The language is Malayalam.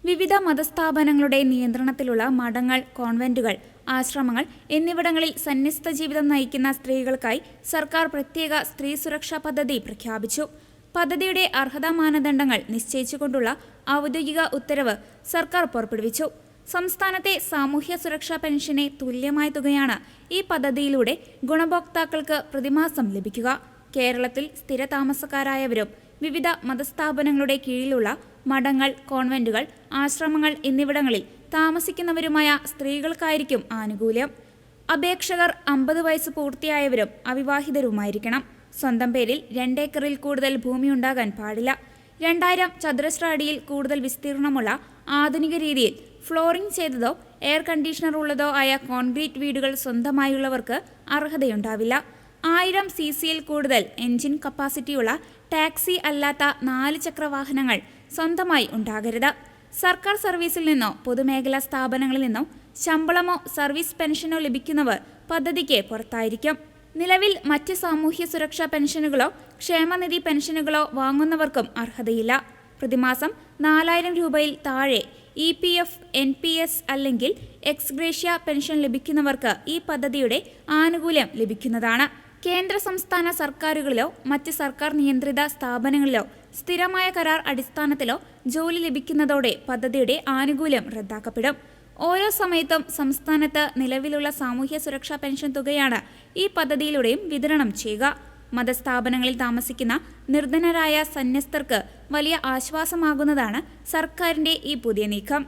വിവിധ മതസ്ഥാപനങ്ങളുടെ നിയന്ത്രണത്തിലുള്ള മഠങ്ങൾ, കോൺവെന്റുകൾ, ആശ്രമങ്ങൾ എന്നിവിടങ്ങളിൽ സന്യസ്ത ജീവിതം നയിക്കുന്ന സ്ത്രീകൾക്കായി സർക്കാർ പ്രത്യേക സ്ത്രീ സുരക്ഷാ പദ്ധതി പ്രഖ്യാപിച്ചു. പദ്ധതിയുടെ അർഹതാ മാനദണ്ഡങ്ങൾ നിശ്ചയിച്ചുകൊണ്ടുള്ള ഔദ്യോഗിക ഉത്തരവ് സർക്കാർ പുറപ്പെടുവിച്ചു. സംസ്ഥാനത്തെ സാമൂഹ്യ സുരക്ഷാ പെൻഷന് തുല്യമായ തുകയാണ് ഈ പദ്ധതിയിലൂടെ ഗുണഭോക്താക്കൾക്ക് പ്രതിമാസം ലഭിക്കുക. കേരളത്തിൽ സ്ഥിരതാമസക്കാരായവരും വിവിധ മതസ്ഥാപനങ്ങളുടെ കീഴിലുള്ള മഠങ്ങൾ, കോൺവെന്റുകൾ, ആശ്രമങ്ങൾ എന്നിവിടങ്ങളിൽ താമസിക്കുന്നവരുമായ സ്ത്രീകൾക്കായിരിക്കും ആനുകൂല്യം. അപേക്ഷകർ 50 വയസ്സ് പൂർത്തിയായവരും അവിവാഹിതരുമായിരിക്കണം. സ്വന്തം പേരിൽ 2 ഏക്കറിൽ കൂടുതൽ ഭൂമി ഉണ്ടാകാൻ പാടില്ല. 2000 ചതുരശ്ര അടിയിൽ കൂടുതൽ വിസ്തീർണമുള്ള ആധുനിക രീതിയിൽ ഫ്ലോറിംഗ് ചെയ്തതോ എയർ കണ്ടീഷണർ ഉള്ളതോ ആയ കോൺക്രീറ്റ് വീടുകൾ സ്വന്തമായുള്ളവർക്ക് അർഹതയുണ്ടാവില്ല. 1000 cc കൂടുതൽ എഞ്ചിൻ കപ്പാസിറ്റിയുള്ള ടാക്സി അല്ലാത്ത 4 ചക്ര വാഹനങ്ങൾ സ്വന്തമായി ഉണ്ടാകരുത്. സർക്കാർ സർവീസിൽ നിന്നോ പൊതുമേഖലാ സ്ഥാപനങ്ങളിൽ നിന്നോ ശമ്പളമോ സർവീസ് പെൻഷനോ ലഭിക്കുന്നവർ പദ്ധതിക്ക് പുറത്തായിരിക്കും. നിലവിൽ മറ്റ് സാമൂഹ്യ സുരക്ഷാ പെൻഷനുകളോ ക്ഷേമനിധി പെൻഷനുകളോ വാങ്ങുന്നവർക്കും അർഹതയില്ല. പ്രതിമാസം 4000 രൂപയിൽ താഴെ EPF, NPS അല്ലെങ്കിൽ എക്സ്ഗ്രേഷ്യ പെൻഷൻ ലഭിക്കുന്നവർക്ക് ഈ പദ്ധതിയുടെ ആനുകൂല്യം ലഭിക്കുന്നതാണ്. കേന്ദ്ര സംസ്ഥാന സർക്കാരുകളിലോ മറ്റ് സർക്കാർ നിയന്ത്രിത സ്ഥാപനങ്ങളിലോ സ്ഥിരമായ കരാർ അടിസ്ഥാനത്തിലോ ജോലി ലഭിക്കുന്നതോടെ പദ്ധതിയുടെ ആനുകൂല്യം റദ്ദാക്കപ്പെടും. ഓരോ സമയത്തും സംസ്ഥാനത്ത് നിലവിലുള്ള സാമൂഹ്യ സുരക്ഷാ പെൻഷൻ തുകയാണ് ഈ പദ്ധതിയിലൂടെയും വിതരണം ചെയ്യുക. മതസ്ഥാപനങ്ങളിൽ താമസിക്കുന്ന നിർധനരായ സന്യസ്തർക്ക് വലിയ ആശ്വാസമാകുന്നതാണ് സർക്കാരിന്റെ ഈ പുതിയ നീക്കം.